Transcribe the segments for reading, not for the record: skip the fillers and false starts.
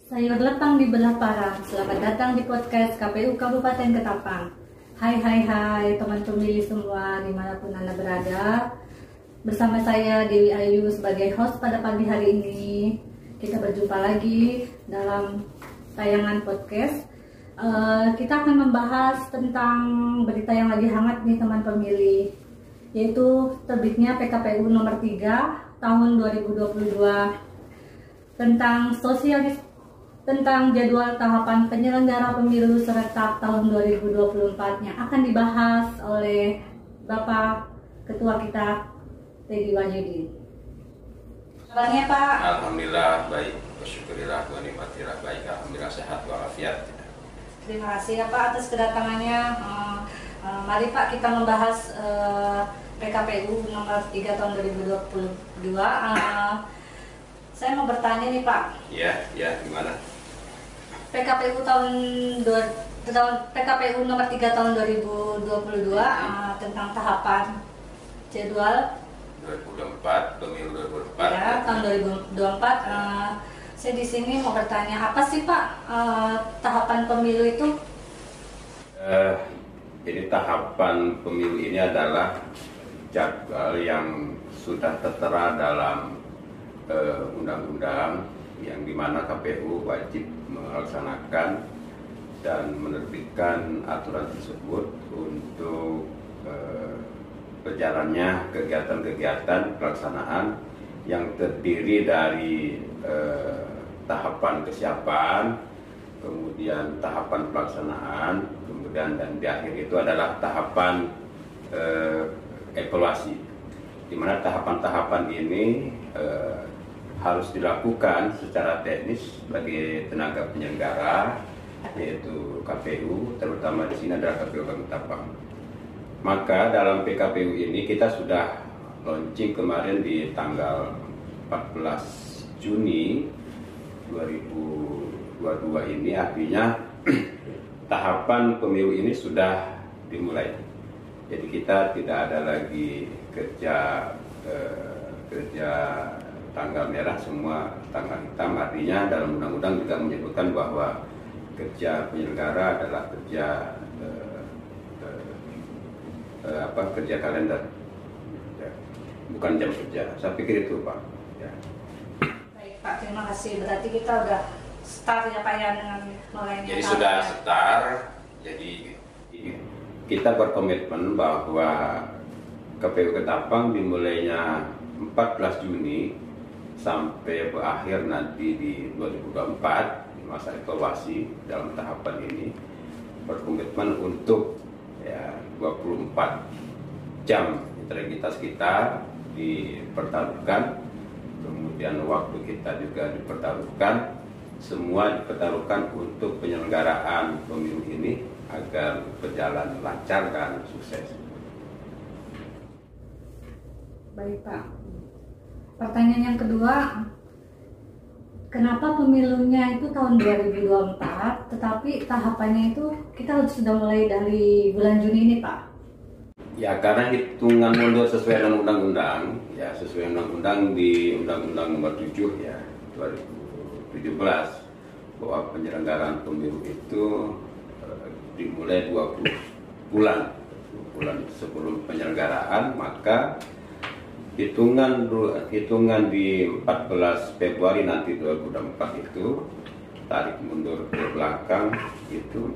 Sayur lepang di belah parang. Selamat datang di podcast KPU Kabupaten Ketapang. Hai teman pemilih semua dimanapun Anda berada. Bersama saya Dewi Ayu sebagai host pada pagi hari ini. Kita berjumpa lagi dalam tayangan podcast. Kita akan membahas tentang berita yang lagi hangat nih teman pemilih, yaitu terbitnya PKPU nomor 3 tahun 2022 tentang jadwal tahapan penyelenggara pemilu serentak tahun 2024 yang akan dibahas oleh Bapak Ketua kita, Teddy Wahyudin. Kabarnya Pak? Alhamdulillah baik, bersyukurillah wa nikmatillah baik, alhamdulillah sehat walafiat. Terima kasih ya Pak atas kedatangannya. Mari Pak kita membahas PKPU nomor 3 tahun 2022. Saya mau bertanya nih Pak. Ya, gimana? PKPU nomor 3 tahun 2022 tentang tahapan jadwal 2024, pemilu 2024. ya, tahun 2024. Saya di sini mau bertanya, apa sih Pak tahapan pemilu itu? Jadi tahapan pemilu ini adalah jadwal yang sudah tertera dalam undang-undang yang dimana KPU wajib melaksanakan dan menerbitkan aturan tersebut untuk berjalannya kegiatan-kegiatan pelaksanaan yang terdiri dari tahapan kesiapan, kemudian tahapan pelaksanaan, kemudian dan di akhir itu adalah tahapan evaluasi, di mana tahapan-tahapan ini harus dilakukan secara teknis bagi tenaga penyelenggara, yaitu KPU, terutama di sini adalah KPU Ketapang. Maka dalam PKPU ini kita sudah launching kemarin di tanggal 14 Juni 2022 ini, artinya tahapan pemilu ini sudah dimulai. Jadi kita tidak ada lagi kerja tanggal merah, semua tanggal hitam. Artinya dalam undang-undang juga menyebutkan bahwa kerja penyelenggara adalah kerja kerja kalender, ya, bukan jam kerja. Saya pikir itu Pak. Ya. Baik Pak, terima kasih. Berarti kita udah start ya Pak ya dengan mulainya. Jadi sudah start. Jadi kita berkomitmen bahwa KPU Ketapang dimulainya 14 Juni sampai berakhir nanti di 2024, di masa evaluasi dalam tahapan ini, berkomitmen untuk 24 jam integritas kita dipertaruhkan, kemudian waktu kita juga dipertaruhkan, semua dipertaruhkan untuk penyelenggaraan pemilu ini agar berjalan lancar dan sukses. Baik Pak. Pertanyaan yang kedua, kenapa pemilunya itu tahun 2024, tetapi tahapannya itu kita sudah mulai dari bulan Juni ini Pak? Ya, karena hitungan mundur sesuai dengan undang-undang, ya sesuai undang-undang di Undang-Undang Nomor 7 ya 2017, bahwa penyelenggaraan pemilu itu dimulai 20 bulan sebelum penyelenggaraan, maka hitungan di 14 Februari nanti 2024 itu tarik mundur ke belakang itu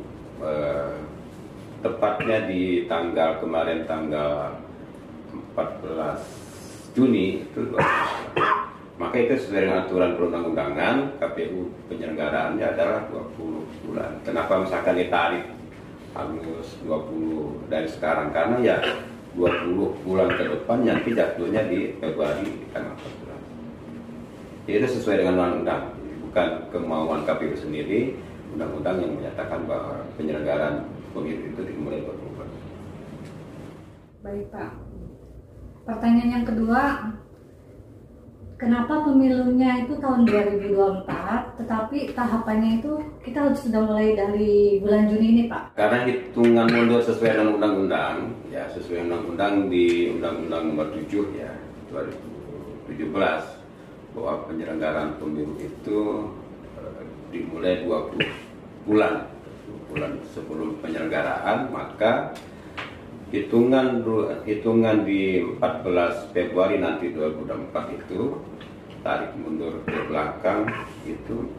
tepatnya di tanggal 14 Juni itu 2024. Maka itu sesuai dengan aturan perundang-undangan, KPU penyelenggaraannya adalah 20 bulan. Kenapa misalkan ditarik harus 20 dari sekarang? Karena ya 20 bulan ke depan nanti jatuhnya di Februari tanggal 14. Jadi itu sesuai dengan undang-undang, bukan kemauan KPU sendiri. Undang-undang yang menyatakan bahwa penyelenggaraan pemilu itu dimulai 2024. Baik Pak. Pertanyaan yang kedua, kenapa pemilunya itu tahun 2024, tetapi tahapannya itu kita sudah mulai dari bulan Juni ini Pak? Karena hitungan mundur sesuai dengan undang-undang, ya sesuai undang-undang di Undang-Undang Nomor 7 ya 2017, bahwa penyelenggaraan pemilu itu dimulai mulai 20 bulan sebelum penyelenggaraan, maka hitungan di 14 Februari nanti 2024 itu tarik mundur ke belakang itu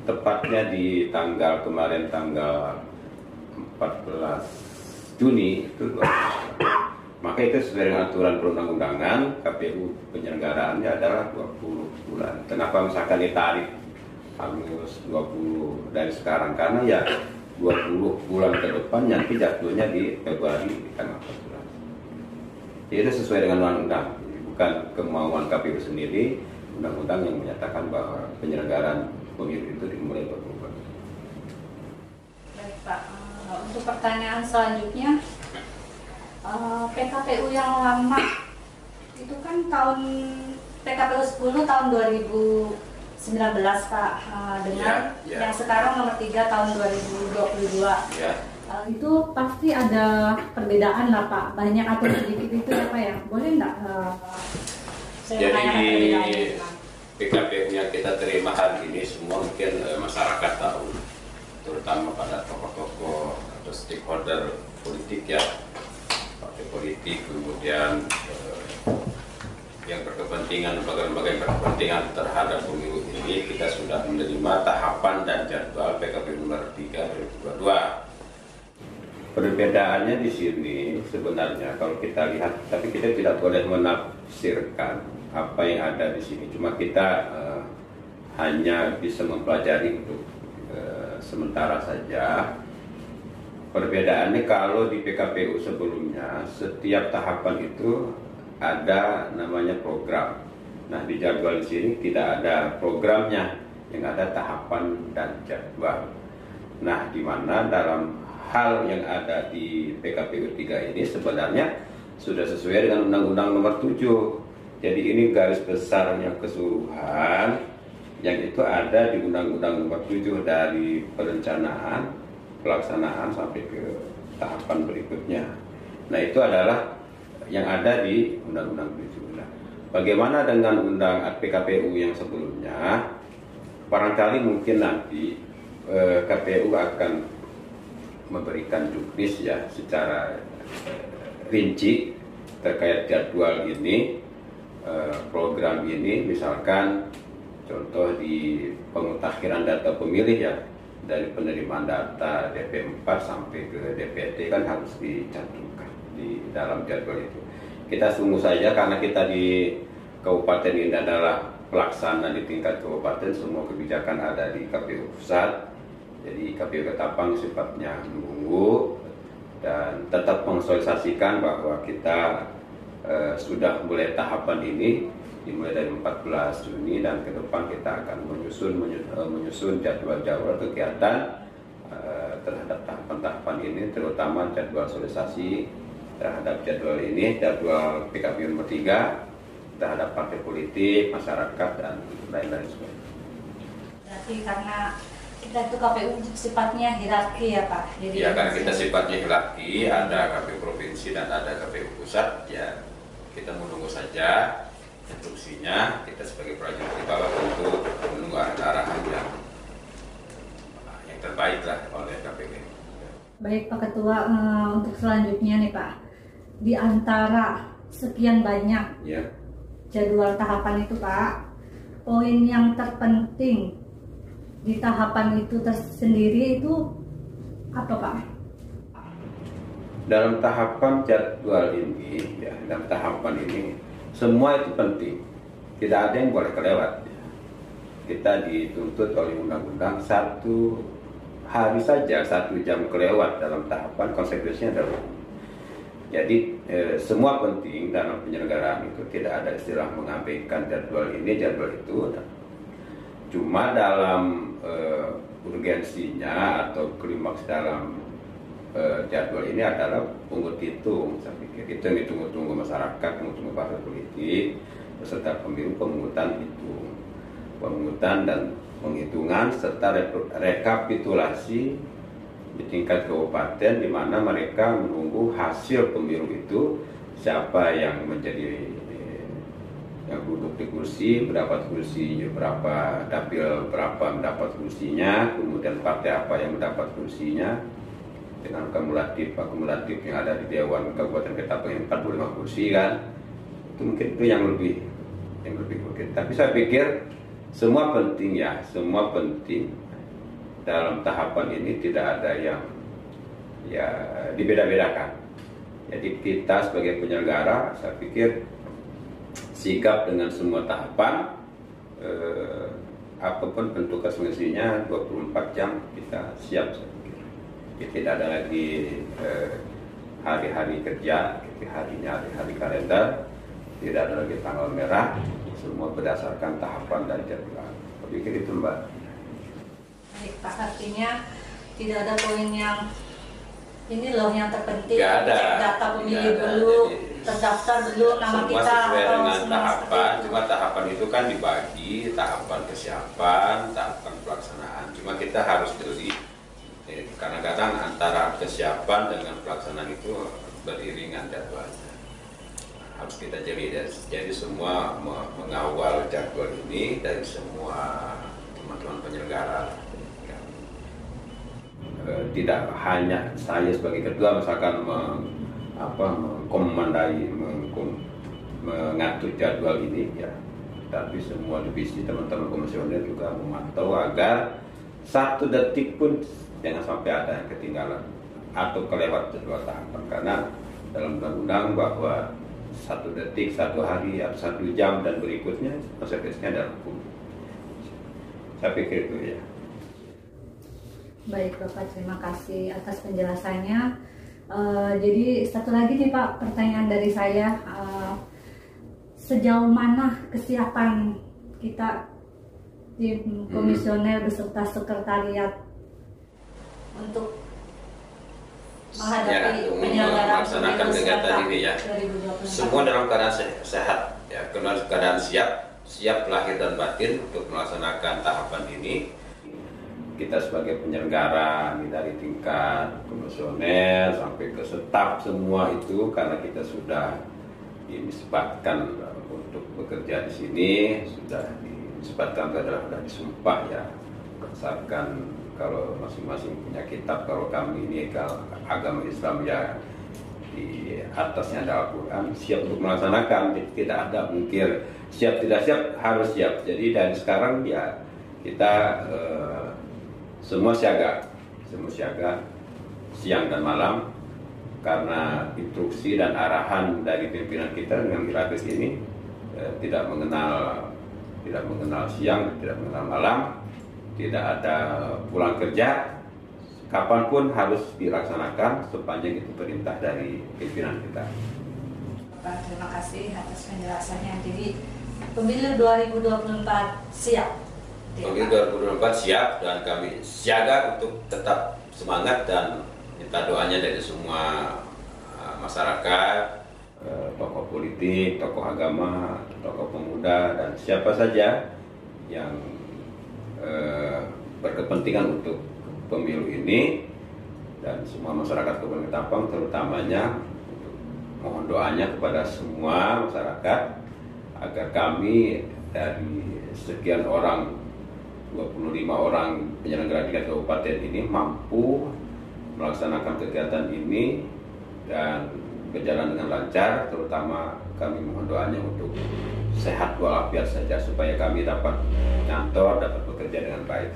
tepatnya di kemarin tanggal 14 Juni itu 2024. Maka itu sesuai dengan aturan perundang-undangan, KPU penyelenggaraannya adalah 20 bulan. Kenapa misalkan ditarik harus 20 dari sekarang? Karena ya 20 bulan ke depan nanti jatuhnya di Februari tanggal 14. Jadi itu sesuai dengan undang-undang, bukan kemauan KPU sendiri. Undang-undang yang menyatakan bahwa penyelenggaraan pemilu itu dimulai 20 bulan. Baik Pak, untuk pertanyaan selanjutnya, PKPU yang lama itu kan tahun PKPU 10 tahun 2019 Pak, dengan yang sekarang nomor 3 tahun 2022. Itu pasti ada perbedaan lah Pak, banyak atau sedikit itu apa ya? Boleh nggak jadi PKPU yang kita terima hari ini semua mungkin masyarakat tahu, terutama pada tokoh-tokoh atau stakeholder politik ya, partai politik, kemudian yang berkepentingan, lembaga-lembaga yang berkepentingan terhadap pemilu ini. Kita sudah menerima tahapan dan jadwal PKPU nomor 3 2022. Perbedaannya di sini sebenarnya kalau kita lihat, tapi kita tidak boleh menafsirkan apa yang ada di sini. Cuma kita hanya bisa mempelajari untuk sementara saja. Perbedaannya kalau di PKPU sebelumnya setiap tahapan itu ada namanya program. Nah di jadwal di sini tidak ada programnya, yang ada tahapan dan jadwal. Nah di mana dalam hal yang ada di PKPU 3 ini sebenarnya sudah sesuai dengan Undang-Undang Nomor 7. Jadi ini garis besarnya keseluruhan yang itu ada di Undang-Undang Nomor 7 dari perencanaan, pelaksanaan sampai ke tahapan berikutnya. Nah itu adalah yang ada di Undang-Undang 7. Nah, bagaimana dengan PKPU yang sebelumnya? Barangkali mungkin nanti KPU akan memberikan juknis ya secara rinci terkait jadwal ini, program ini, misalkan contoh di pemutakhiran data pemilih ya, dari penerimaan data DP4 sampai ke DPT kan harus dicantumkan di dalam jadwal itu. Kita tunggu saja karena kita di kabupaten ini adalah pelaksana di tingkat kabupaten, semua kebijakan ada di KPU pusat. Jadi KPU Ketapang sifatnya menunggu dan tetap mensosialisasikan bahwa kita sudah mulai tahapan ini dimulai dari 14 Juni dan ke depan kita akan menyusun jadwal-jadwal kegiatan terhadap tahapan-tahapan ini, terutama jadwal sosialisasi terhadap jadwal ini, jadwal PKPU nomor 3 terhadap partai politik, masyarakat dan lain-lain sebagainya. Berarti karena kita itu KPU sifatnya hierarki ya Pak. Jadi ya karena kita sifatnya hierarki, ada KPU provinsi dan ada KPU pusat, ya kita menunggu saja instruksinya. Kita sebagai prajurit di bawah tentu menunggu arahan yang terbaik lah oleh KPU. Baik Pak Ketua, untuk selanjutnya nih Pak, di antara sekian banyak jadwal tahapan itu Pak, poin yang terpenting di tahapan itu tersendiri itu apa Pak? Dalam tahapan jadwal ini, ya, dalam tahapan ini semua itu penting, tidak ada yang boleh kelewat. Kita dituntut oleh undang-undang 1 hari saja 1 jam kelewat dalam tahapan konsekuensinya adalah. Jadi semua penting dalam penyelenggaraan itu, tidak ada istilah mengabaikan jadwal ini, jadwal itu. Cuma dalam urgensinya atau klimaks dalam jadwal ini adalah pungut hitung. Saya pikir itu yang ditunggu-tunggu masyarakat, tunggu-tunggu partai politik, beserta pemilu, pemungutan dan penghitungan serta rekapitulasi di tingkat kabupaten, di mana mereka menunggu hasil pemilu itu, siapa yang menjadi yang duduk di kursi mendapat kursi berapa, dapil berapa mendapat kursinya, kemudian partai apa yang mendapat kursinya, dengan akumulatif yang ada di Dewan Kabupaten Ketapang yang 45 kursi kan, itu mungkin itu yang lebih mungkin. Tapi saya pikir semua penting ya, semua penting dalam tahapan ini, tidak ada yang ya dibeda-bedakan. Jadi kita sebagai penyelenggara, saya pikir sigap dengan semua tahapan, apapun bentuk semestinya 24 jam kita siap. Saya pikir jadi tidak ada lagi hari-hari kerja, hari-hari kalender, tidak ada lagi tanggal merah, semua berdasarkan tahapan dan jadwal. Saya pikir itu Mbak. Baik Pak, artinya tidak ada poin yang ini loh yang terpenting, ada, cek data pemilih dulu, terdaftar dulu nama semua kita sesuai atau dengan semua tahapan. seperti itu. Cuma tahapan itu kan dibagi, tahapan kesiapan, tahapan pelaksanaan. Cuma kita harus jeli, kadang-kadang antara kesiapan dengan pelaksanaan itu beriringan jadwalnya. Harus kita jeli, jadi semua mengawal jadwal ini dari semua teman-teman penyelenggara. Tidak hanya saya sebagai ketua misalkan mengkomandai, mengatur jadwal ini ya, tapi semua divisi teman-teman komisioner juga memantau agar satu detik pun jangan sampai ada yang ketinggalan atau kelewat jadwal tahapan, karena dalam undang-undang bahwa satu detik, satu hari atau 1 jam dan berikutnya konsekuensinya adalah hukum. Saya pikir itu ya. Baik Bapak, terima kasih atas penjelasannya. Jadi satu lagi nih Pak, pertanyaan dari saya, sejauh mana kesiapan kita tim komisioner beserta sekretariat untuk menghadapi penyelenggaraan melaksanakan kegiatan ini ya. 2024. Semua dalam keadaan sehat ya, keadaan siap lahir dan batin untuk melaksanakan tahapan ini. Kita sebagai penyelenggara dari tingkat komisioner sampai ke staf semua itu, karena kita sudah dinisbatkan untuk bekerja di sini, sudah dinisbatkan sudah disumpah ya, berdasarkan kalau masing-masing punya kitab. Kalau kami ini kalau agama Islam ya di atasnya ada Al-Quran, siap untuk melaksanakan. Tidak ada mungkin siap tidak siap, harus siap. Jadi dari sekarang ya kita semua siaga siang dan malam, karena instruksi dan arahan dari pimpinan kita dengan grafis ini tidak mengenal siang, tidak mengenal malam, tidak ada pulang kerja, kapanpun harus dilaksanakan sepanjang itu perintah dari pimpinan kita. Bapak, terima kasih atas penjelasannya. Jadi pemilu 2024 siap. Pemilu 2024 siap, dan kami siaga untuk tetap semangat, dan minta doanya dari semua masyarakat, tokoh politik, tokoh agama, tokoh pemuda, dan siapa saja yang berkepentingan untuk pemilu ini, dan semua masyarakat Kabupaten Ketapang terutamanya, mohon doanya kepada semua masyarakat agar kami dari sekian orang, 25 orang penyelenggara tingkat kabupaten ini mampu melaksanakan kegiatan ini dan berjalan dengan lancar. Terutama kami mohon doanya untuk sehat walafiat saja, supaya kami dapat ngantor, dapat bekerja dengan baik.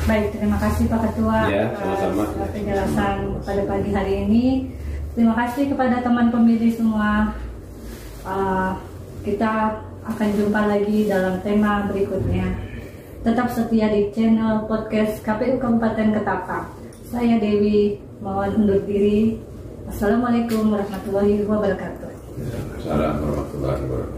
Baik, terima kasih Pak Ketua atas penjelasan pada pagi hari ini. Terima kasih kepada teman pemilih semua. Kita akan jumpa lagi dalam tema berikutnya. Tetap setia di channel podcast KPU Kabupaten Ketapang. Saya Dewi, mohon undur diri. Assalamualaikum warahmatullahi wabarakatuh. Assalamualaikum warahmatullahi wabarakatuh.